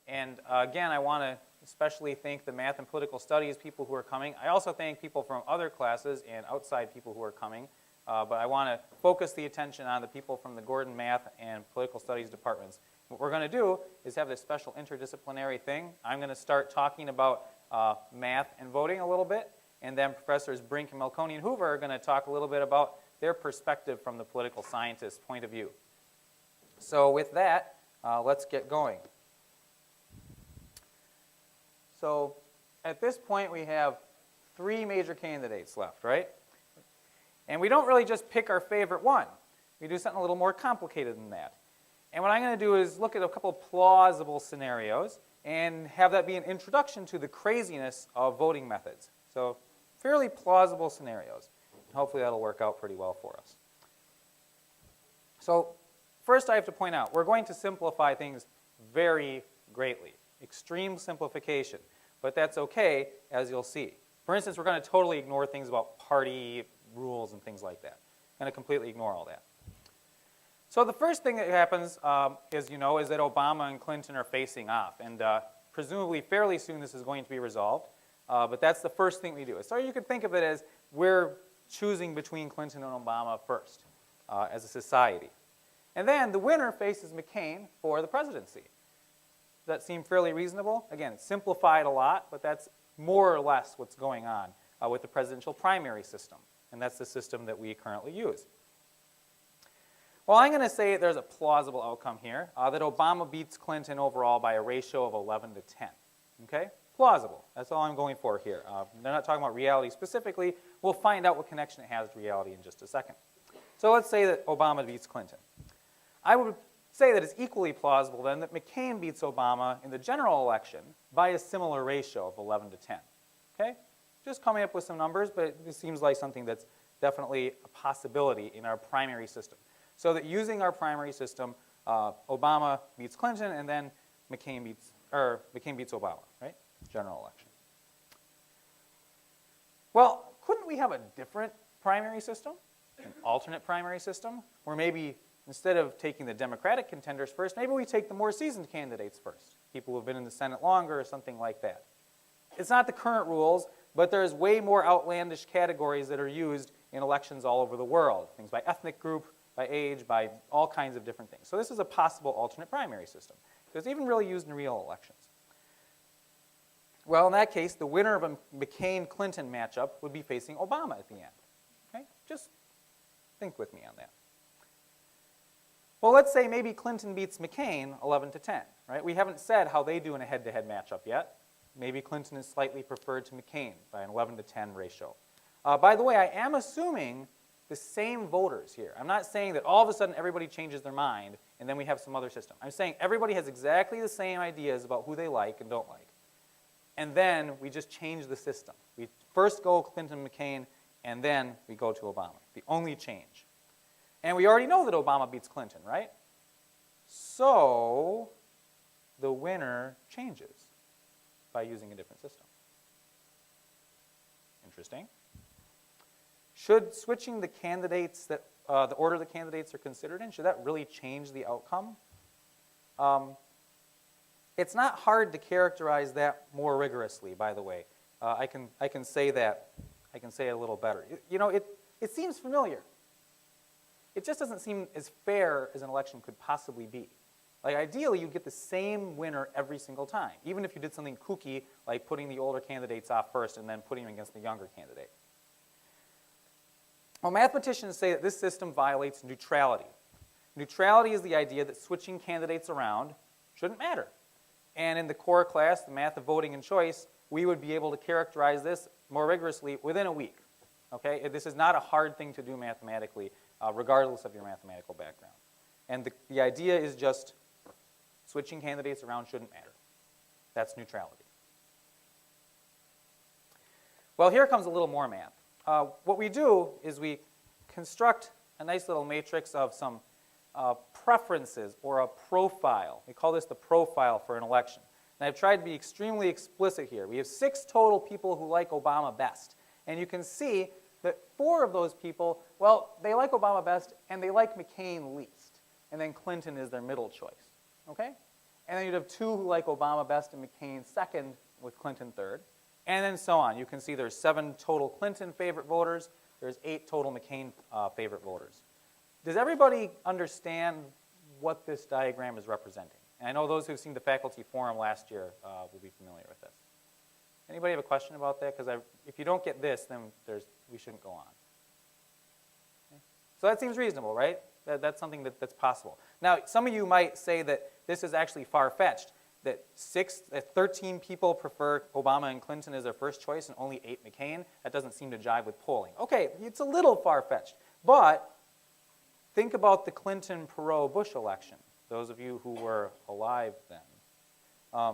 And again, I want to especially thank the math and political studies people who are coming. I also thank people from other classes and outside people who are coming. But I want to focus the attention on the people from the Gordon Math and Political Studies departments. What we're going to do is have this special interdisciplinary thing. I'm going to start talking about math and voting a little bit, and then Professors Brink and Malconi and Hoover are going to talk a little bit about their perspective from the political scientist's point of view. So with that, let's get going. So at this point, we have 3 major candidates left, right? And we don't really just pick our favorite one. We do something a little more complicated than that. And what I'm going to do is look at a couple of plausible scenarios and have that be an introduction to the craziness of voting methods. So fairly plausible scenarios. Hopefully that'll work out pretty well for us. So first I have to point out, we're going to simplify things very greatly. Extreme simplification. But that's okay, as you'll see. For instance, we're going to totally ignore things about party rules and things like that. Going to completely ignore all that. So the first thing that happens, as you know, is that Obama and Clinton are facing off. And presumably fairly soon this is going to be resolved. But that's the first thing we do. So you could think of it as we're choosing between Clinton and Obama first as a society. And then the winner faces McCain for the presidency. Does that seem fairly reasonable? Again, it's simplified a lot, but that's more or less what's going on with the presidential primary system. And that's the system that we currently use. Well, I'm going to say there's a plausible outcome here, that Obama beats Clinton overall by a ratio of 11 to 10. Okay? Plausible. That's all I'm going for here. They're not talking about reality specifically. We'll find out what connection it has to reality in just a second. So let's say that Obama beats Clinton. I would say that it's equally plausible then that McCain beats Obama in the general election by a similar ratio of 11 to 10. Okay? Just coming up with some numbers, but it seems like something that's definitely a possibility in our primary system. So that using our primary system, Obama beats Clinton, and then McCain beats Obama, right? General election. Well, couldn't we have a different primary system, an alternate primary system, where maybe instead of taking the Democratic contenders first, maybe we take the more seasoned candidates first, people who have been in the Senate longer or something like that. It's not the current rules, but there's way more outlandish categories that are used in elections all over the world. Things by ethnic group, by age, by all kinds of different things. So this is a possible alternate primary system. It's even really used in real elections. Well, in that case, the winner of a McCain-Clinton matchup would be facing Obama at the end. Okay? Just think with me on that. Well, let's say maybe Clinton beats McCain 11 to 10. Right? We haven't said how they do in a head-to-head matchup yet. Maybe Clinton is slightly preferred to McCain by an 11 to 10 ratio. By the way, I am assuming the same voters here. I'm not saying that all of a sudden everybody changes their mind and then we have some other system. I'm saying everybody has exactly the same ideas about who they like and don't like. And then we just change the system. We first go Clinton-McCain, and then we go to Obama. The only change. And we already know that Obama beats Clinton, right? So the winner changes by using a different system. Interesting. Should switching the candidates, the order the candidates are considered in, should that really change the outcome? It's not hard to characterize that more rigorously, by the way. I can say that. I can say it a little better. You know, it seems familiar. It just doesn't seem as fair as an election could possibly be. Like ideally, you'd get the same winner every single time, even if you did something kooky like putting the older candidates off first and then putting them against the younger candidate. Well, mathematicians say that this system violates neutrality. Neutrality is the idea that switching candidates around shouldn't matter. And in the core class, the math of voting and choice, we would be able to characterize this more rigorously within a week. Okay? This is not a hard thing to do mathematically, regardless of your mathematical background. And the idea is just switching candidates around shouldn't matter. That's neutrality. Well, here comes a little more math. What we do is we construct a nice little matrix of some preferences or a profile. We call this the profile for an election. And I've tried to be extremely explicit here. We have 6 total people who like Obama best. And you can see that 4 of those people, well, they like Obama best and they like McCain least. And then Clinton is their middle choice. Okay? And then you'd have 2 who like Obama best and McCain second with Clinton third. And then so on. You can see there's 7 total Clinton favorite voters. There's 8 total McCain favorite voters. Does everybody understand what this diagram is representing? And I know those who've seen the faculty forum last year will be familiar with this. Anybody have a question about that? Because if you don't get this, then we shouldn't go on. Okay. So that seems reasonable, right? That's something that's possible. Now, some of you might say that this is actually far-fetched, that 13 people prefer Obama and Clinton as their first choice and only 8 McCain. That doesn't seem to jive with polling. Okay, it's a little far-fetched. But think about the Clinton-Perot-Bush election, those of you who were alive then.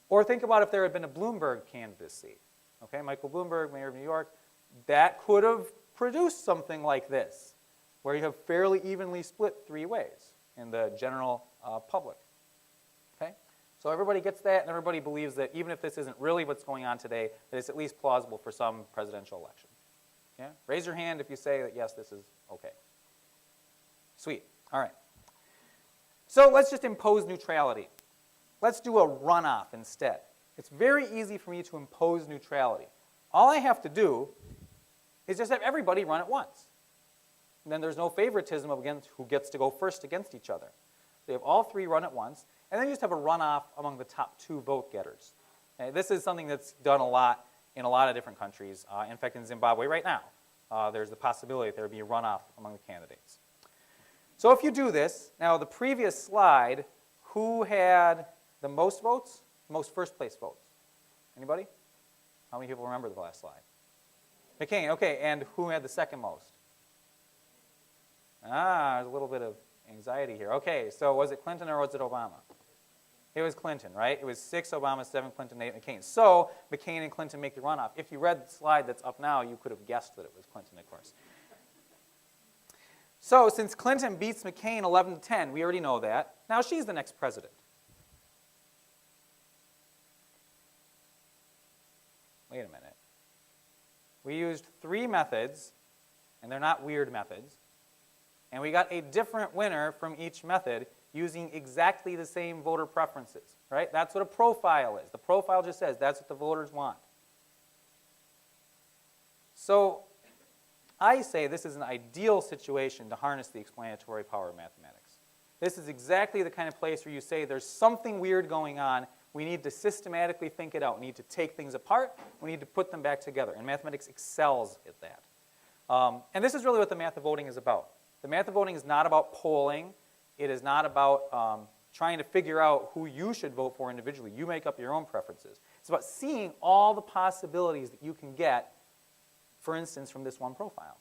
Or think about if there had been a Bloomberg candidacy. Okay, Michael Bloomberg, mayor of New York, that could have produced something like this, where you have fairly evenly split 3 ways in the general public. Okay? So everybody gets that, and everybody believes that even if this isn't really what's going on today, that it's at least plausible for some presidential election. Yeah? Raise your hand if you say that, yes, this is okay. Sweet. All right. So let's just impose neutrality. Let's do a runoff instead. It's very easy for me to impose neutrality. All I have to do is just have everybody run at once. And then there's no favoritism against who gets to go first against each other. So you have all 3 run at once, and then you just have a runoff among the top 2 vote getters. Okay, this is something that's done a lot in a lot of different countries. In fact, in Zimbabwe right now, there's the possibility that there would be a runoff among the candidates. So if you do this, now the previous slide, who had the most votes? Most first place votes. Anybody? How many people remember the last slide? McCain, okay, and who had the second most? There's a little bit of anxiety here. Okay, so was it Clinton or was it Obama? It was Clinton, right? It was 6 Obama, 7 Clinton, 8 McCain. So McCain and Clinton make the runoff. If you read the slide that's up now, you could have guessed that it was Clinton, of course. So since Clinton beats McCain 11-10, we already know that. Now she's the next president. Wait a minute. We used 3 methods, and they're not weird methods. And we got a different winner from each method using exactly the same voter preferences, right? That's what a profile is. The profile just says that's what the voters want. So I say this is an ideal situation to harness the explanatory power of mathematics. This is exactly the kind of place where you say there's something weird going on. We need to systematically think it out. We need to take things apart. We need to put them back together. And mathematics excels at that. And this is really what the math of voting is about. The math of voting is not about polling. It is not about trying to figure out who you should vote for individually. You make up your own preferences. It's about seeing all the possibilities that you can get, for instance, from this one profile.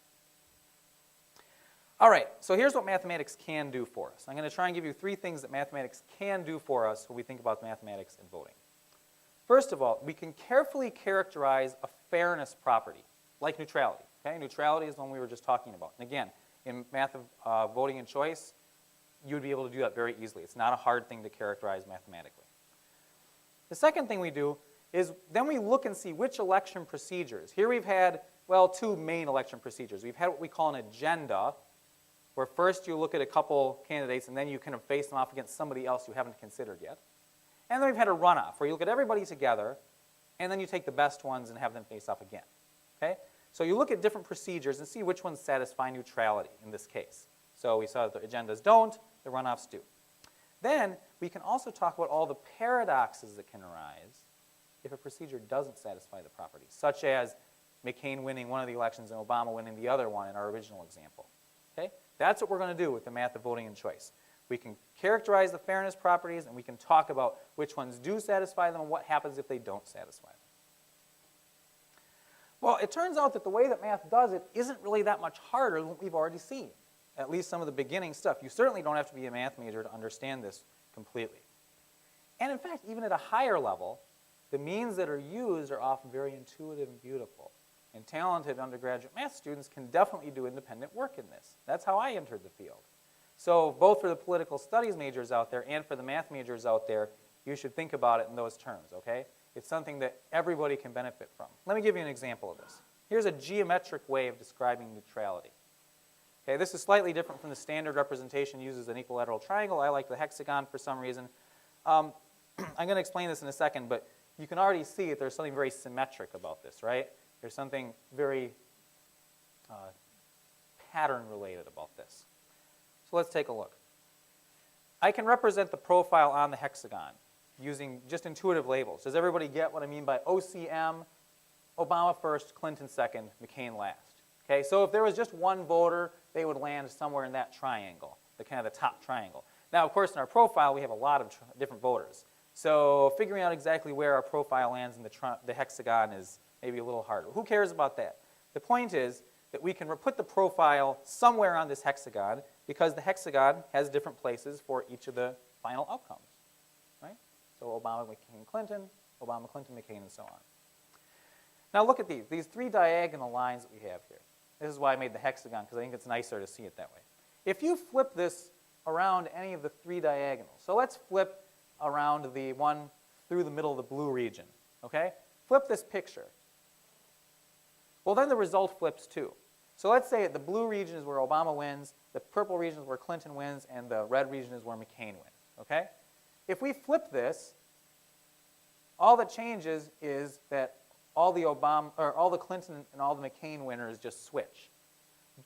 All right, so here's what mathematics can do for us. I'm going to try and give you 3 things that mathematics can do for us when we think about mathematics and voting. First of all, we can carefully characterize a fairness property, like neutrality. Okay? Neutrality is the one we were just talking about. And again, in math of voting and choice, you would be able to do that very easily. It's not a hard thing to characterize mathematically. The second thing we do is then we look and see which election procedures. Here we've had, well, 2 main election procedures. We've had what we call an agenda, where first you look at a couple candidates and then you kind of face them off against somebody else you haven't considered yet. And then we've had a runoff, where you look at everybody together and then you take the best ones and have them face off again. Okay? So you look at different procedures and see which ones satisfy neutrality in this case. So we saw that the agendas don't, the runoffs do. Then we can also talk about all the paradoxes that can arise if a procedure doesn't satisfy the property, such as McCain winning one of the elections and Obama winning the other one in our original example. Okay? That's what we're going to do with the math of voting and choice. We can characterize the fairness properties, and we can talk about which ones do satisfy them and what happens if they don't satisfy them. Well, it turns out that the way that math does it isn't really that much harder than what we've already seen, at least some of the beginning stuff. You certainly don't have to be a math major to understand this completely. And in fact, even at a higher level, the means that are used are often very intuitive and beautiful. And talented undergraduate math students can definitely do independent work in this. That's how I entered the field. So both for the political studies majors out there and for the math majors out there, you should think about it in those terms, okay? It's something that everybody can benefit from. Let me give you an example of this. Here's a geometric way of describing neutrality. Okay, this is slightly different from the standard representation used as an equilateral triangle. I like the hexagon for some reason. I'm going to explain this in a second, but you can already see that there's something very symmetric about this, right? There's something very pattern-related about this. So let's take a look. I can represent the profile on the hexagon using just intuitive labels. Does everybody get what I mean by OCM? Obama first, Clinton second, McCain last. Okay, so if there was just one voter, they would land somewhere in that triangle, the kind of the top triangle. Now, of course, in our profile, we have a lot of different voters. So figuring out exactly where our profile lands in the hexagon is maybe a little harder. Who cares about that? The point is that we can put the profile somewhere on this hexagon because the hexagon has different places for each of the final outcomes, right? So Obama, McCain, Clinton, Obama, Clinton, McCain, and so on. Now look at these three diagonal lines that we have here. This is why I made the hexagon, because I think it's nicer to see it that way. If you flip this around any of the three diagonals, so let's flip around the one through the middle of the blue region, okay? Flip this picture. Well, then the result flips too. So let's say the blue region is where Obama wins, the purple region is where Clinton wins, and the red region is where McCain wins, okay? If we flip this, all that changes is that all the Clinton and all the McCain winners just switch.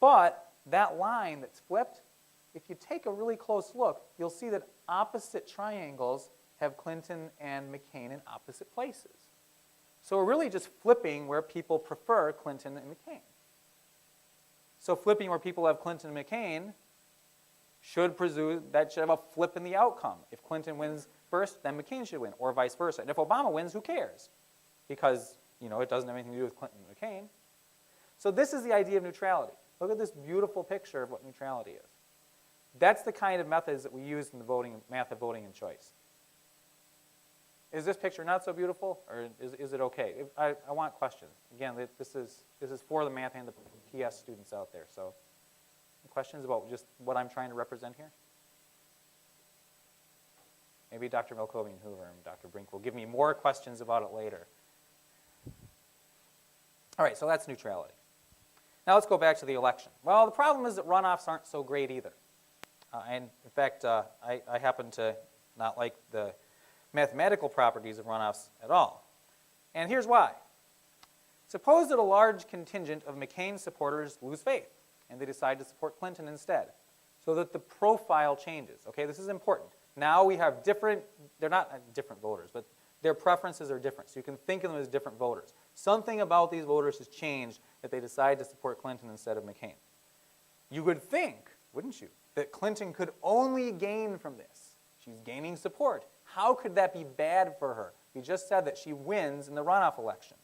But that line that's flipped, if you take a really close look, you'll see that opposite triangles have Clinton and McCain in opposite places. So we're really just flipping where people prefer Clinton and McCain. So flipping where people have Clinton and McCain should presume that should have a flip in the outcome. If Clinton wins first, then McCain should win, or vice versa. And if Obama wins, who cares? Because it doesn't have anything to do with Clinton and McCain. So this is the idea of neutrality. Look at this beautiful picture of what neutrality is. That's the kind of methods that we use in the math of voting and choice. Is this picture not so beautiful, or is it okay? I want questions. Again, this is for the math and the PS students out there. So, questions about just what I'm trying to represent here? Maybe Dr. Melkovian Hoover and Dr. Brink will give me more questions about it later. All right, so that's neutrality. Now let's go back to the election. Well, the problem is that runoffs aren't so great either. And in fact, I happen to not like the mathematical properties of runoffs at all. And here's why. Suppose that a large contingent of McCain supporters lose faith and they decide to support Clinton instead, so that the profile changes. Okay, this is important. Now we have they're not different voters, but their preferences are different. So you can think of them as different voters. Something about these voters has changed that they decide to support Clinton instead of McCain. You would think, wouldn't you, that Clinton could only gain from this. She's gaining support. How could that be bad for her? We just said that she wins in the runoff election.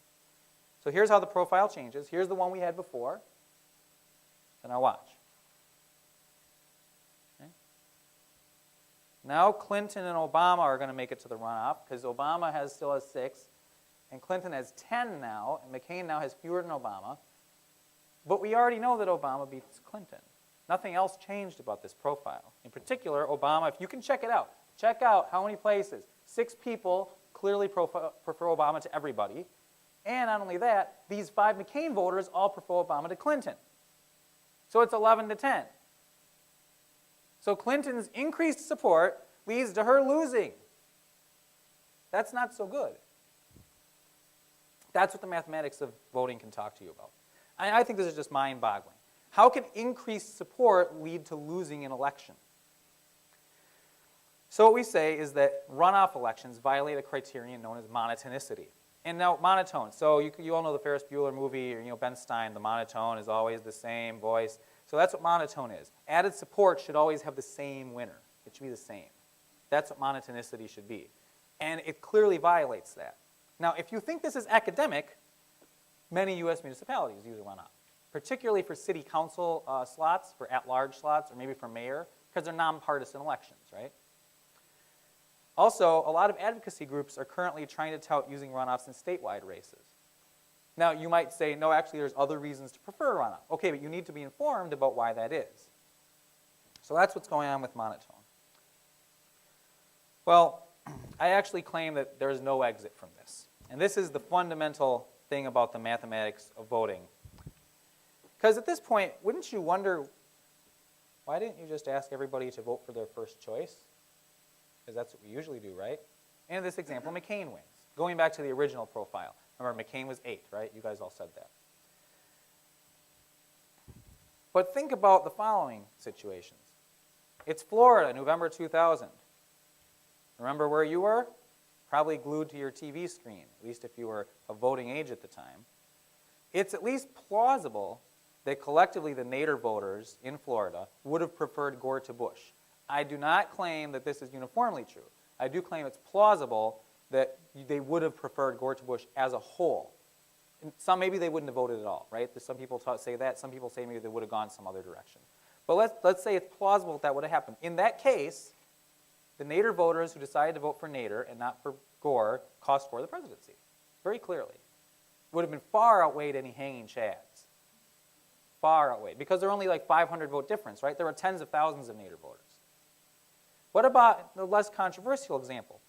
So here's how the profile changes. Here's the one we had before. So now watch. Okay. Now Clinton and Obama are going to make it to the runoff because Obama still has 6, and Clinton has 10 now, and McCain now has fewer than Obama. But we already know that Obama beats Clinton. Nothing else changed about this profile. In particular, Obama, if you can check it out, check out how many places. 6 people clearly prefer Obama to everybody. And not only that, these 5 McCain voters all prefer Obama to Clinton. So it's 11 to 10. So Clinton's increased support leads to her losing. That's not so good. That's what the mathematics of voting can talk to you about. I think this is just mind-boggling. How can increased support lead to losing an election? So what we say is that runoff elections violate a criterion known as monotonicity. And now monotone. So you all know the Ferris Bueller movie, or Ben Stein. The monotone is always the same voice. So that's what monotone is. Added support should always have the same winner. It should be the same. That's what monotonicity should be. And it clearly violates that. Now, if you think this is academic, many U.S. municipalities use a runoff, particularly for city council slots, for at-large slots, or maybe for mayor, because they're nonpartisan elections, right? Also, a lot of advocacy groups are currently trying to tout using runoffs in statewide races. Now, you might say, no, actually, there's other reasons to prefer a runoff. Okay, but you need to be informed about why that is. So that's what's going on with monotone. Well, I actually claim that there is no exit from this. And this is the fundamental thing about the mathematics of voting. Because at this point, wouldn't you wonder, why didn't you just ask everybody to vote for their first choice? because that's what we usually do, right? And in this example, McCain wins. Going back to the original profile. Remember, McCain was 8, right? You guys all said that. But think about the following situations. It's Florida, November 2000. Remember where you were? Probably glued to your TV screen, at least if you were of voting age at the time. It's at least plausible that collectively the Nader voters in Florida would have preferred Gore to Bush. I do not claim that this is uniformly true. I do claim it's plausible that they would have preferred Gore to Bush as a whole. And maybe they wouldn't have voted at all, right? Some people say that. Some people say maybe they would have gone some other direction. But let's say it's plausible that would have happened. In that case, the Nader voters who decided to vote for Nader and not for Gore cost Gore the presidency, very clearly. Would have been far outweighed any hanging chads. Far outweighed, because there are only like 500 vote difference, right? There were tens of thousands of Nader voters. What about the less controversial example?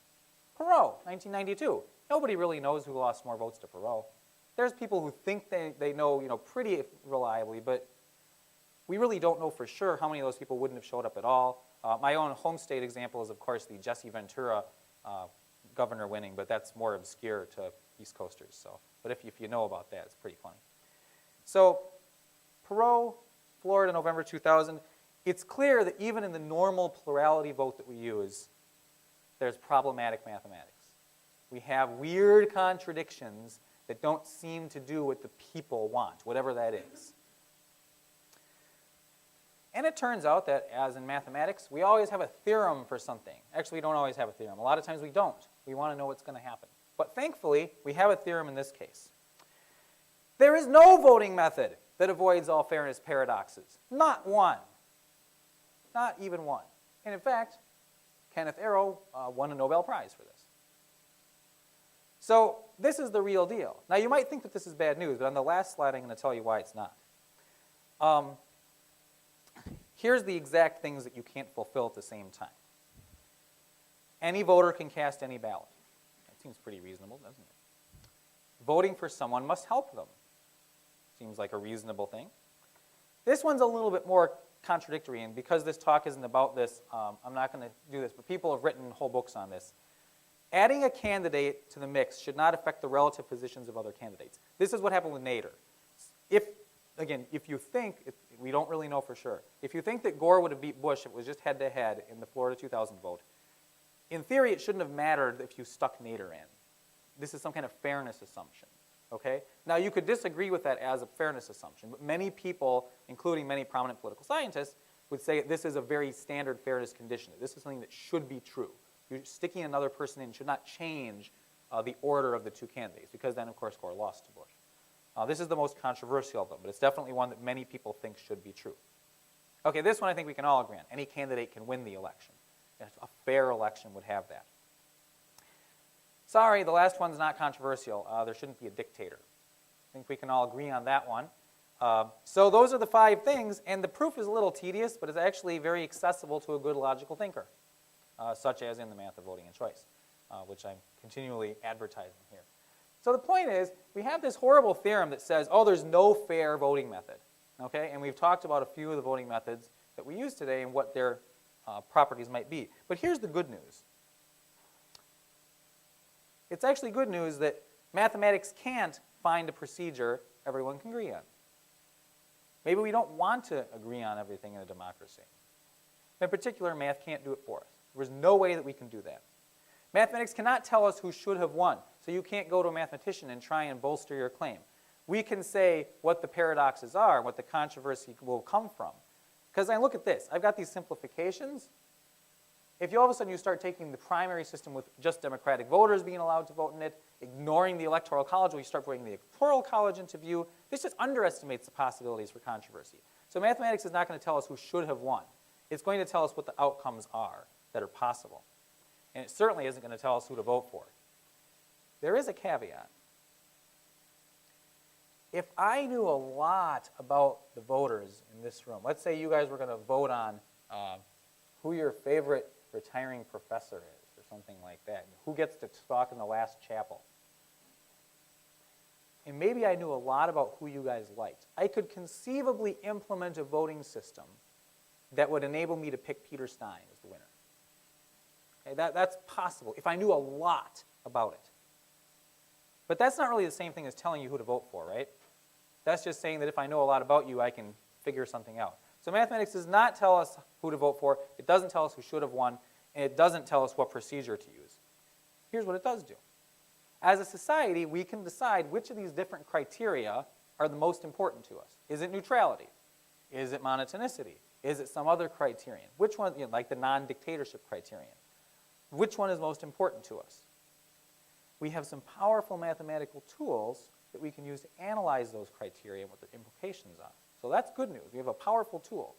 Perot, 1992. Nobody really knows who lost more votes to Perot. There's people who think they know, pretty reliably, but we really don't know for sure how many of those people wouldn't have showed up at all. My own home state example is, of course, the Jesse Ventura governor winning, but that's more obscure to East Coasters. So, but if you know about that, it's pretty funny. So, Perot, Florida, November 2000. It's clear that even in the normal plurality vote that we use, there's problematic mathematics. We have weird contradictions that don't seem to do what the people want, whatever that is. And it turns out that, as in mathematics, we always have a theorem for something. Actually, we don't always have a theorem. A lot of times we don't. We want to know what's going to happen. But thankfully, we have a theorem in this case. There is no voting method that avoids all fairness paradoxes. Not one. Not even one. And in fact, Kenneth Arrow won a Nobel Prize for this. So this is the real deal. Now, you might think that this is bad news, but on the last slide, I'm going to tell you why it's not. Here's the exact things that you can't fulfill at the same time. Any voter can cast any ballot. That seems pretty reasonable, doesn't it? Voting for someone must help them. Seems like a reasonable thing. This one's a little bit more contradictory, and because this talk isn't about this, I'm not going to do this, but people have written whole books on this. Adding a candidate to the mix should not affect the relative positions of other candidates. This is what happened with Nader. If you think, we don't really know for sure, if you think that Gore would have beat Bush if it was just head-to-head in the Florida 2000 vote, in theory, it shouldn't have mattered if you stuck Nader in. This is some kind of fairness assumption. Okay? Now, you could disagree with that as a fairness assumption, but many people, including many prominent political scientists, would say this is a very standard fairness condition. This is something that should be true. Sticking another person in should not change the order of the two candidates, because then, of course, Gore lost to Bush. This is the most controversial of them, but it's definitely one that many people think should be true. Okay, this one I think we can all agree on. Any candidate can win the election. A fair election would have that. Sorry, the last one's not controversial. There shouldn't be a dictator. I think we can all agree on that one. So those are the 5 things, and the proof is a little tedious, but it's actually very accessible to a good logical thinker, such as in the math of voting and choice, which I'm continually advertising here. So the point is, we have this horrible theorem that says, oh, there's no fair voting method. Okay? And we've talked about a few of the voting methods that we use today and what their properties might be. But here's the good news. It's actually good news that mathematics can't find a procedure everyone can agree on. Maybe we don't want to agree on everything in a democracy. In particular, math can't do it for us. There's no way that we can do that. Mathematics cannot tell us who should have won, so you can't go to a mathematician and try and bolster your claim. We can say what the paradoxes are, what the controversy will come from. Because I look at this. I've got these simplifications. If you all of a sudden you start taking the primary system with just Democratic voters being allowed to vote in it, ignoring the Electoral College, or you start bringing the Electoral College into view, this just underestimates the possibilities for controversy. So mathematics is not going to tell us who should have won. It's going to tell us what the outcomes are that are possible. And it certainly isn't going to tell us who to vote for. There is a caveat. If I knew a lot about the voters in this room, let's say you guys were going to vote on who your favorite retiring professor is or something like that, who gets to talk in the last chapel. And maybe I knew a lot about who you guys liked. I could conceivably implement a voting system that would enable me to pick Peter Stein as the winner. Okay, that's possible if I knew a lot about it. But that's not really the same thing as telling you who to vote for, right? That's just saying that if I know a lot about you, I can figure something out. So mathematics does not tell us who to vote for. It doesn't tell us who should have won. And it doesn't tell us what procedure to use. Here's what it does do. As a society, we can decide which of these different criteria are the most important to us. Is it neutrality? Is it monotonicity? Is it some other criterion? Which one, like the non-dictatorship criterion? Which one is most important to us? We have some powerful mathematical tools that we can use to analyze those criteria and what their implications are. So that's good news. We have a powerful tool.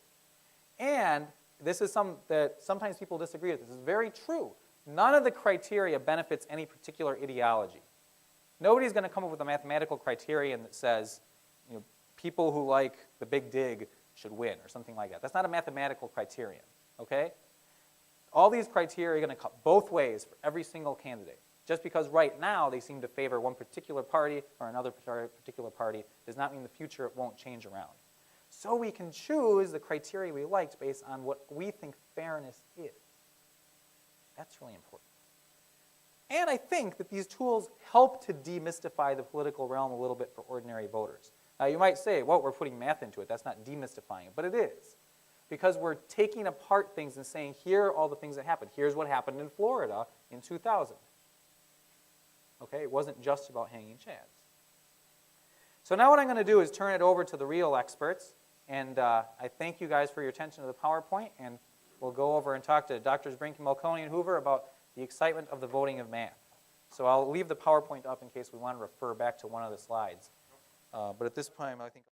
And this is something that sometimes people disagree with. This is very true. None of the criteria benefits any particular ideology. Nobody's going to come up with a mathematical criterion that says, people who like the big dig should win or something like that. That's not a mathematical criterion, okay? All these criteria are going to cut both ways for every single candidate. Just because right now they seem to favor one particular party or another particular party does not mean in the future it won't change around. So we can choose the criteria we liked based on what we think fairness is. That's really important. And I think that these tools help to demystify the political realm a little bit for ordinary voters. Now you might say, well, we're putting math into it. That's not demystifying it, but it is. Because we're taking apart things and saying, here are all the things that happened. Here's what happened in Florida in 2000. Okay, it wasn't just about hanging chads. So now what I'm going to do is turn it over to the real experts. And I thank you guys for your attention to the PowerPoint. And we'll go over and talk to Drs. Brink, Malconey, and Hoover about the excitement of the voting of math. So I'll leave the PowerPoint up in case we want to refer back to one of the slides. But at this time, I think